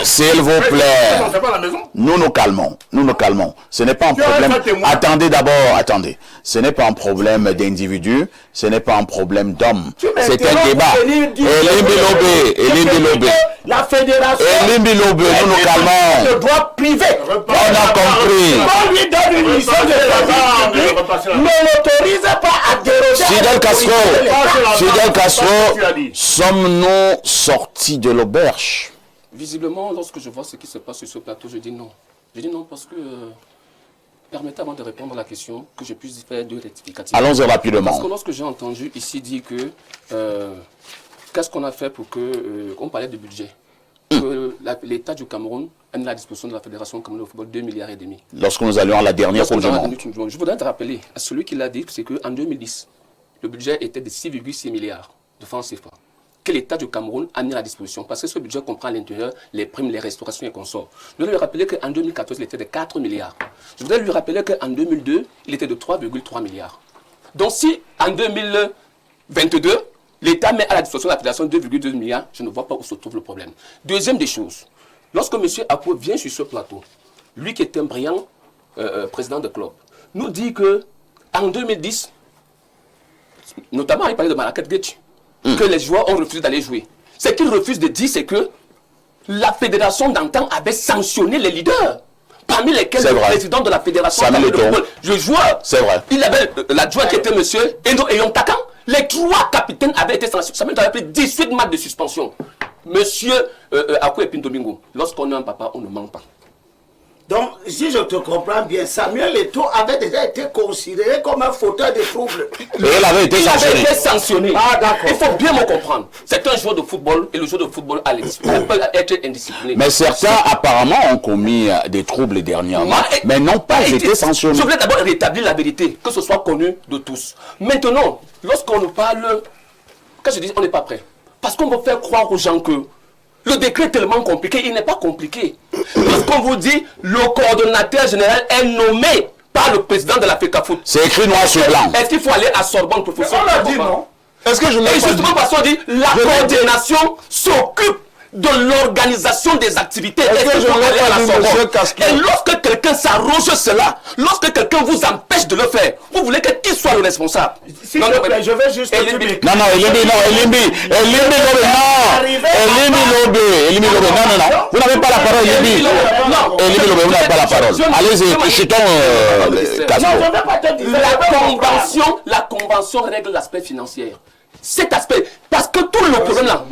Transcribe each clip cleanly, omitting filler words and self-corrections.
S'il vous plaît, nous nous calmons. Nous nous calmons. Ce n'est pas un problème. Attendez d'abord, attendez. Ce n'est pas un problème d'individu. Ce n'est pas un problème d'homme. C'est un débat. La fédération. Nous nous calmons. Le droit privé. On a compris. On lui donne une mission de service public. Ne l'autorise pas à déroger. Fidel Castro, sommes-nous sortis de l'auberge? Visiblement, lorsque je vois ce qui se passe sur ce plateau, je dis non. Je dis non parce que, permettez avant de répondre à la question, que je puisse faire deux rectificatifs. Allons-y rapidement. Parce que lorsque j'ai entendu ici dire que, qu'est-ce qu'on a fait pour que, on parlait de budget, que l'État du Cameroun a mis à la disposition de la Fédération camerounaise de football 2,5 milliards. Lorsque nous allions à la dernière Coupe du Monde. Je voudrais te rappeler à celui qui l'a dit, c'est qu'en 2010, le budget était de 6,6 milliards de francs CFA. Que l'État du Cameroun a mis à la disposition, parce que ce budget comprend à l'intérieur les primes, les restaurations et consorts. Je voudrais lui rappeler qu'en 2014, il était de 4 milliards. Je voudrais lui rappeler qu'en 2002, il était de 3,3 milliards. Donc si en 2022, l'État met à la disposition de la Fédération 2,2 milliards, je ne vois pas où se trouve le problème. Deuxième des choses, lorsque M. Apo vient sur ce plateau, lui qui est un brillant président de club, nous dit qu'en 2010, notamment il parlait de Malakat Getch, que les joueurs ont refusé d'aller jouer. Ce qu'il refuse de dire, c'est que la fédération d'antan avait sanctionné les leaders, parmi lesquels le président de la fédération, le joueur, il avait l'adjoint qui était monsieur Endo Eyontakan. Les 3 capitaines avaient été sanctionnés. Ça avait pris 18 matchs de suspension. Monsieur Akou Epine Domingo, lorsqu'on est un papa, on ne ment pas. Donc, si je te comprends bien, Samuel Eto'o avait déjà été considéré comme un fauteur de troubles. Il avait été sanctionné. Ah, d'accord. Il faut bien me comprendre. C'est un joueur de football et le joueur de football peut être indiscipliné. Mais certains, apparemment, ont commis des troubles dernièrement, mais n'ont pas été sanctionnés. Je voulais d'abord rétablir la vérité, que ce soit connu de tous. Maintenant, lorsqu'on nous parle, quand je dis on n'est pas prêt, parce qu'on veut faire croire aux gens que le décret est tellement compliqué, il n'est pas compliqué. Lorsqu'on vous dit, le coordonnateur général est nommé par le président de la FECAFOOT. C'est écrit noir sur blanc. Est-ce qu'il faut aller à Sorbonne professeur? On l'a dit, non? Est-ce que je l'ai dit? Et justement parce qu'on dit, la coordination s'occupe de l'organisation des activités. Et lorsque quelqu'un s'arroge cela, lorsque quelqu'un vous empêche de le faire, vous voulez qu'il soit le responsable. S'il te plaît, je vais juste... Elimbi, non, vous n'avez pas la parole, Elimbi. Elimbi Lobé, vous n'avez pas la parole. Allez-y, chutons la convention règle l'aspect financier. Cet aspect, parce que tout le problème là,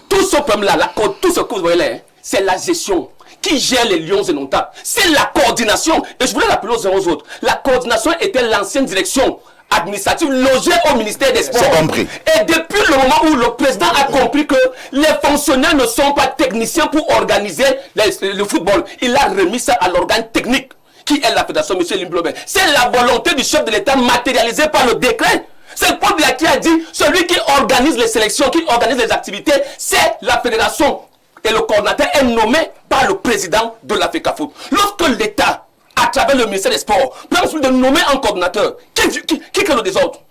tout ce problème-là, tout ce que vous voyez là, c'est la gestion. Qui gère les lions et non tables? C'est la coordination. Et je voulais rappeler aux uns aux autres. La coordination était l'ancienne direction administrative logée au ministère des Sports. C'est compris. Et depuis le moment où le président a compris que les fonctionnaires ne sont pas techniciens pour organiser le football, il a remis ça à l'organe technique, qui est la fédération, M. Limblobé. C'est la volonté du chef de l'État matérialisée par le décret. C'est Paul Biya qui a dit, celui qui organise les sélections, qui organise les activités, c'est la fédération. Et le coordinateur est nommé par le président de la FECAFOOT. Lorsque l'État, à travers le ministère des Sports, prend le de nommer un coordinateur, qui crée le désordre?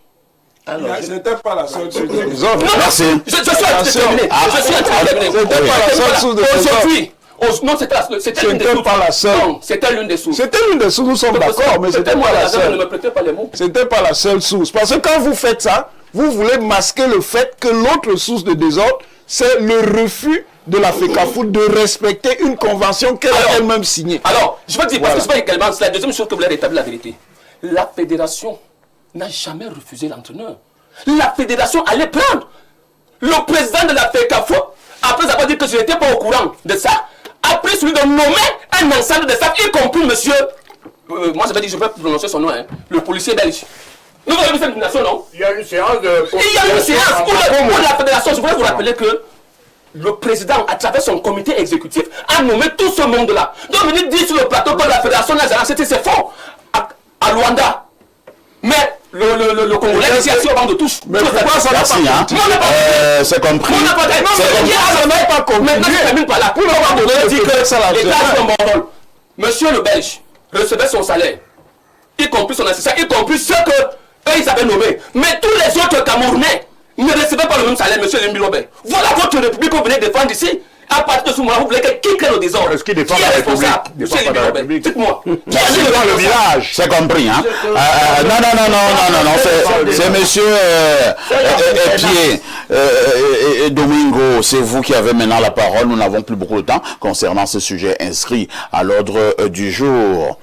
Alors, ce n'était pas la seule source de désordre. Non, merci. Je suis en train de terminer. Je suis en train de terminer. C'était pas la seule source de désordre. Aujourd'hui, non, c'était l'une des sources. Pas la seule. Non, c'était l'une des sources. C'était l'une des sources, nous sommes d'accord, mais c'était pas la seule. Ne me prêtez pas les mots. C'était pas la seule source. Parce que quand vous faites ça, vous voulez masquer le fait que l'autre source de désordre, c'est le refus de la FECAFOOT de respecter une convention qu'elle a elle-même signée. Alors, je veux dire, parce que c'est pas également, c'est la deuxième chose que vous voulez rétablir la vérité. La fédération n'a jamais refusé l'entraîneur. La fédération allait prendre. Le président de la FECAFOOT, après avoir dit que je n'étais pas au courant de ça, a pris celui de nommer un ensemble de staff, y compris monsieur, moi j'avais dit, je vais prononcer son nom, hein, le policier belge. Nous avons vu cette nomination, non? Il y a une séance de... Il y a une séance pour la fédération. Je voulais vous rappeler que le président, à travers son comité exécutif, a nommé tout ce monde-là. Donc, vous dit sur le plateau que la fédération n'a jamais accepté, c'est faux. À Luanda. Mais le Congolais ici a sur le banc de touche. Mais pourquoi ça n'a pas compris? C'est compris. Pas compris. Maintenant, je ne termine pas là. Pour le moment donné, dit que l'État joue un bon rôle. Monsieur le Belge recevait son salaire, y compris son assistant, y compris ceux que eux ils avaient nommés. Mais tous les autres Camerounais Ne recevez pas le même salaire, monsieur Lembi Robert. Voilà votre République que vous venez défendre ici. À partir de ce moment, vous voulez qui crée le désordre? Est-ce qu'il défend qui la est responsable? République? Monsieur Lembi Robert, dites-moi. Qui est dans le village? C'est compris, hein? Non, c'est monsieur Pierre Domingo, c'est vous qui avez maintenant la parole. Nous n'avons plus beaucoup de temps concernant ce sujet inscrit à l'ordre du jour.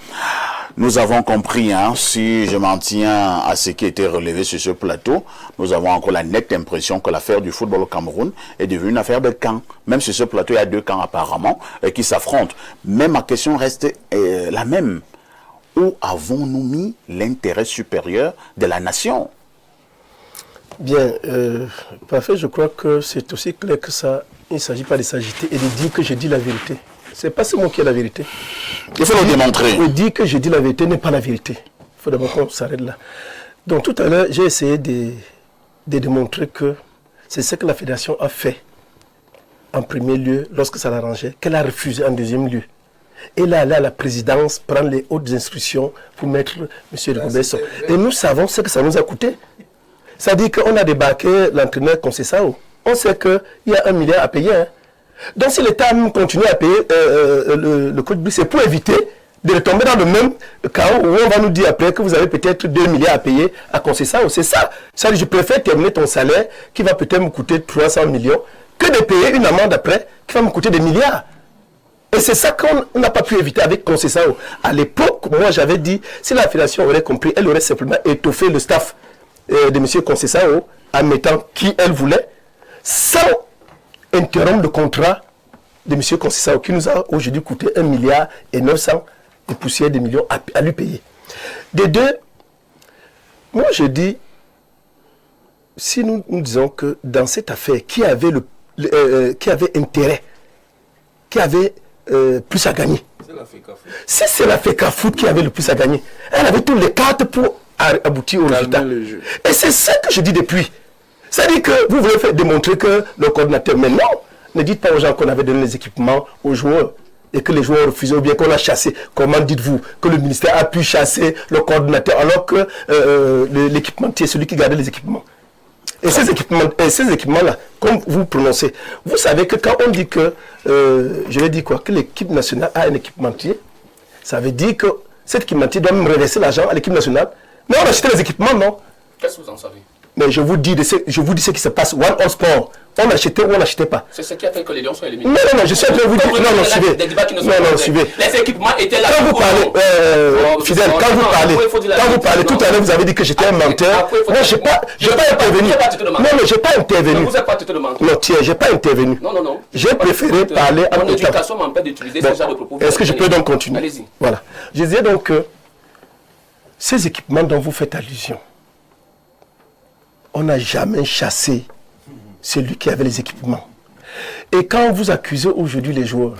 Nous avons compris, hein, si je m'en tiens à ce qui a été relevé sur ce plateau, nous avons encore la nette impression que l'affaire du football au Cameroun est devenue une affaire de camp. Même sur ce plateau, il y a 2 camps apparemment qui s'affrontent. Mais ma question reste la même. Où avons-nous mis l'intérêt supérieur de la nation? Bien, parfait, je crois que c'est aussi clair que ça, il ne s'agit pas de s'agiter et de dire que je dis la vérité. Ce n'est pas seulement qui est la vérité. Il faut le démontrer. De dire que je dis la vérité n'est pas la vérité. Il faut d'abord qu'on s'arrête là. Donc tout à l'heure, j'ai essayé de démontrer que c'est ce que la fédération a fait en premier lieu lorsque ça l'arrangeait, qu'elle a refusé en deuxième lieu. Et là, la présidence prend les hautes instructions pour mettre M. Robesson. Et nous savons ce que ça nous a coûté. C'est-à-dire qu'on a débarqué l'entraîneur Conceição. On sait qu'il y a 1 milliard à payer. Hein. Donc si l'État continue à payer le coach Brice, c'est pour éviter de retomber dans le même cas où on va nous dire après que vous avez peut-être 2 milliards à payer à Conceição. C'est ça. C'est-à-dire je préfère terminer ton salaire qui va peut-être me coûter 300 millions que de payer une amende après qui va me coûter des milliards. Et c'est ça qu'on n'a pas pu éviter avec Conceição. À l'époque, moi j'avais dit, si la fédération aurait compris, elle aurait simplement étoffé le staff de M. Conceição en mettant qui elle voulait, sans interrompre le contrat de M. Conceição qui nous a aujourd'hui coûté 1 milliard et 900 et poussière de millions à lui payer. Des deux, moi je dis, si nous disons que dans cette affaire, qui avait intérêt, qui avait plus à gagner. Si c'est la FECAFOOT qui avait le plus à gagner, elle avait toutes les cartes pour aboutir au résultat. Et c'est ça que je dis depuis. C'est-à-dire que vous voulez démontrer que le coordinateur, mais non, ne dites pas aux gens qu'on avait donné les équipements aux joueurs et que les joueurs refusaient ou bien qu'on a chassé. Comment dites-vous que le ministère a pu chasser le coordinateur alors que l'équipementier, celui qui gardait les équipements? Et ces équipements-là, comme vous prononcez, vous savez que quand on dit que, je vais dire quoi, que l'équipe nationale a un équipementier, ça veut dire que cet équipementier doit même reverser l'argent à l'équipe nationale. Mais on a acheté les équipements, non? Qu'est-ce que vous en savez? Mais je vous dis ce qui se passe. One on Sport, on achetait ou on n'achetait pas. C'est ce qui a fait que les Lions sont éliminés. Non, je suis en train de vous dire. Non, suivez. Non, suivez. Les équipements étaient là. Quand vous parlez, Fidèle, quand vous parlez, tout à l'heure vous avez dit que j'étais un menteur. Moi, j'ai pas intervenu. Non, mais j'ai pas intervenu. Vous n'êtes pas titre de menteur. Non, tiens, j'ai pas intervenu. Non. J'ai préféré parler en mon éducation m'empêche d'utiliser ce genre de propos. Est-ce que je peux donc continuer? Allez-y. Voilà. Je disais donc que ces équipements dont vous faites allusion, on n'a jamais chassé celui qui avait les équipements. Et quand vous accusez aujourd'hui les joueurs...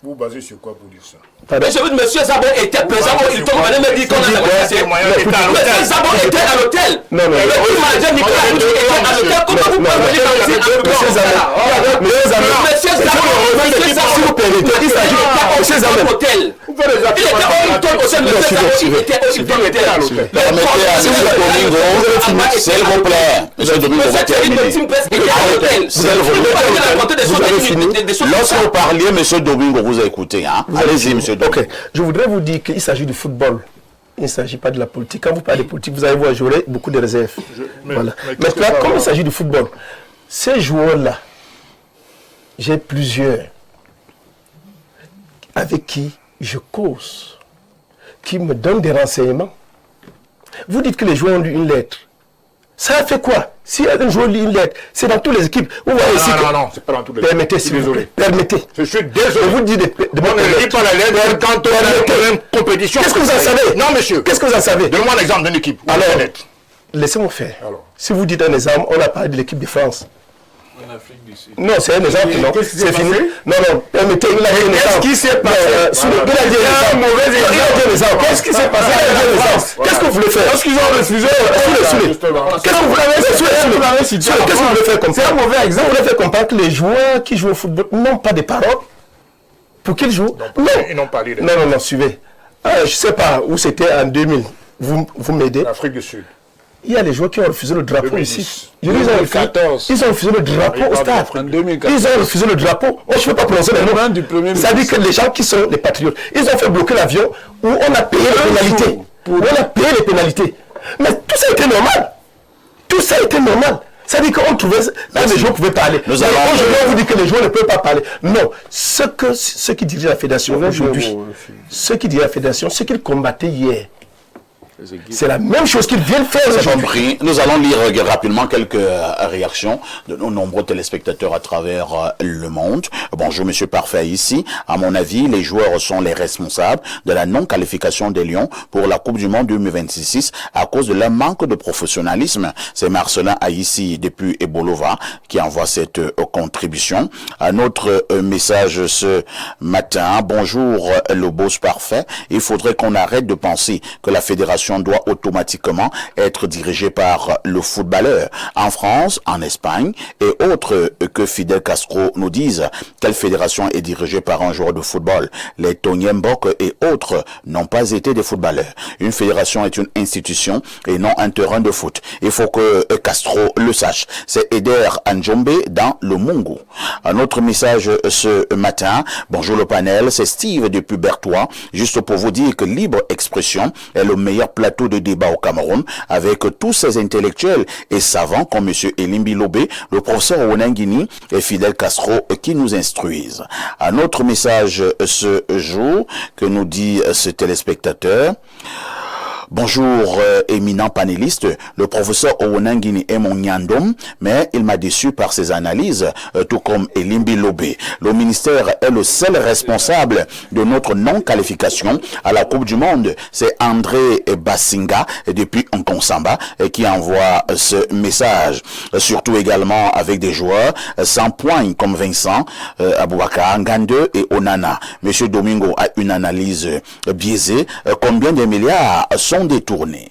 Vous basez sur quoi pour dire ça? Mais je veux dire, M. Zabon était présent au Hilton, on allait me dire qu'on a chassé. M. Zabon était à l'hôtel. Non. Le manager Nicolas Boudou était à l'hôtel. Comment vous pouvez venir dans ici? M. Zabon, si vous permettez, il s'agit de M. Zabon. Hôtel. Il était au Hilton au sein de M. Zabon. Il était au Hilton hôtel. Permettez à M. Domingo, s'il vous plaît. M. Domingo, vous terminez. Vous avez fini. Lorsque vous parliez, M. Domingo, vous a écouté. Hein? Allez-y, M. Domingo. Ok, je voudrais vous dire qu'il s'agit du football. Il ne s'agit pas de la politique. Quand vous parlez de politique, vous allez voir, j'aurai beaucoup de réserves. Voilà. Maintenant, comme il s'agit du football, ces joueurs-là, j'ai plusieurs avec qui je cause, qui me donnent des renseignements. Vous dites que les joueurs ont lu une lettre. Ça a fait quoi? Si un joueur lit une lettre, c'est dans toutes les équipes. Vous voyez ici Non, c'est pas dans toutes les équipes. Permettez, s'il vous plaît. Permettez. Je suis désolé. Je vous dis de on ne lit pas la lettre quand on a une compétition. Qu'est-ce que vous en savez? Non, monsieur. Qu'est-ce que vous en savez? Donne-moi un exemple d'une équipe. Alors, laissez-moi faire. Alors. Si vous dites un exemple, on a parlé de l'équipe de France. En Afrique du Sud. Non, c'est un exemple, non. C'est fini. Non, permettez, il a dit un exemple. Qu'est-ce qui s'est passé? Il a dit un exemple. Qu'est-ce qui s'est passé? Qu'est-ce que vous voulez faire? Est-ce qu'ils ont refusé? Qu'est-ce que vous voulez faire comme ça? C'est un mauvais exemple. Vous voulez faire comprendre que les joueurs qui jouent au football n'ont pas de paroles pour qu'ils jouent? Non, ils n'ont pas lu. Non, suivez. Je ne sais pas où c'était en 2000. Vous m'aidez? L'Afrique du Sud. Il y a les joueurs qui ont refusé le drapeau 2010. ici. 2014. Ils ont refusé le drapeau au stade. En 2014. Ils ont refusé le drapeau. Oh, je ne peux pas prononcer les noms. Du premier Ça dit que les gens qui sont les patriotes, ils ont fait bloquer l'avion où on a payé les pénalités. On a payé les pénalités. Mais tout ça a été normal. Tout ça a été normal. Ça dit qu'on trouvait que les joueurs pouvaient parler. Aujourd'hui, on vous dit que les joueurs ne peuvent pas parler. Non. Ceux qui dirigent la fédération aujourd'hui, ceux qui dirigent la fédération, ceux qu'ils combattaient hier, c'est la même chose qu'ils viennent faire aujourd'hui. Nous allons lire rapidement quelques réactions de nos nombreux téléspectateurs à travers le monde. Bonjour Monsieur Parfait ici. À mon avis, les joueurs sont les responsables de la non-qualification des Lions pour la Coupe du Monde 2026 à cause de leur manque de professionnalisme. C'est Marcelin Aïssi depuis Ebolova qui envoie cette contribution. Un autre message ce matin. Bonjour le boss Parfait. Il faudrait qu'on arrête de penser que la fédération doit automatiquement être dirigée par le footballeur. En France, en Espagne et autres que Fidel Castro nous disent, quelle fédération est dirigée par un joueur de football? Les Tony Mbok et autres n'ont pas été des footballeurs. Une fédération est une institution et non un terrain de foot. Il faut que Castro le sache. C'est Eder Anjombe dans le Mungo. Un autre message ce matin. Bonjour le panel, c'est Steve depuis Bertois. Juste pour vous dire que Libre Expression est le meilleur plateau de débat au Cameroun avec tous ces intellectuels et savants comme M. Elimbi Lobé, le professeur Onangini et Fidel Castro qui nous instruisent. Un autre message ce jour que nous dit ce téléspectateur. Bonjour, éminent panéliste. Le professeur Owonangini est mon nyandom, mais il m'a déçu par ses analyses, tout comme Elimbi Lobé. Le ministère est le seul responsable de notre non-qualification à la Coupe du Monde. C'est André Bassinga, depuis Nkonsamba, qui envoie ce message. Surtout également avec des joueurs sans points comme Vincent, Aboubakar, Ngande et Onana. Monsieur Domingo a une analyse biaisée. Combien de milliards sont détournés?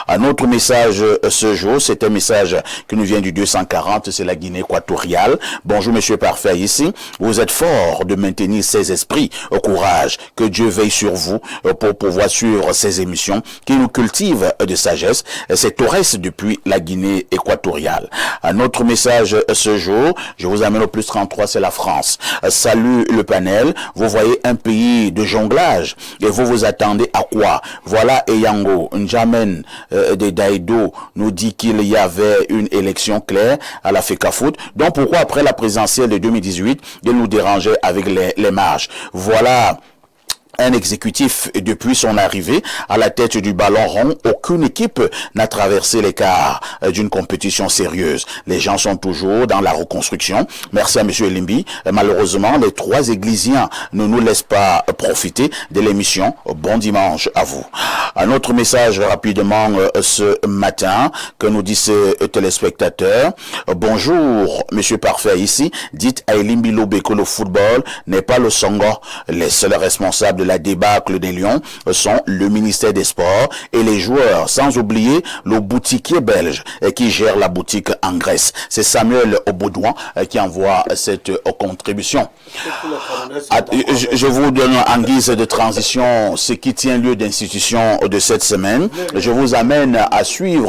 Un autre message ce jour, c'est un message qui nous vient du 240, c'est la Guinée équatoriale. Bonjour Monsieur Parfait ici. Vous êtes fort de maintenir ces esprits au courage. Que Dieu veille sur vous pour pouvoir suivre ces émissions qui nous cultivent de sagesse. C'est Torres depuis la Guinée équatoriale. Un autre message ce jour, je vous amène au plus 33, c'est la France. Salut le panel. Vous voyez un pays de jonglage et vous vous attendez à quoi? Voilà Eyango N'Djamen de Daïdo nous dit qu'il y avait une élection claire à la FECAFOOT. Donc pourquoi après la présidentielle de 2018, il nous dérangeait avec les marges? Voilà un exécutif depuis son arrivée à la tête du ballon rond. Aucune équipe n'a traversé l'écart d'une compétition sérieuse. Les gens sont toujours dans la reconstruction. Merci à Monsieur Elimbi. Malheureusement, les trois églisiens ne nous laissent pas profiter de l'émission. Bon dimanche à vous. Un autre message rapidement ce matin que nous dit ce téléspectateur. Bonjour, Monsieur Parfait ici. Dites à Elimbi Lobé que le football n'est pas le Songo. Les seuls responsables de la débâcle des Lions sont le ministère des Sports et les joueurs, sans oublier le boutiquier belge qui gère la boutique en Grèce. C'est Samuel Obaudouin qui envoie cette contribution. Je vous donne en guise de transition ce qui tient lieu d'institution de cette semaine. Je vous amène à suivre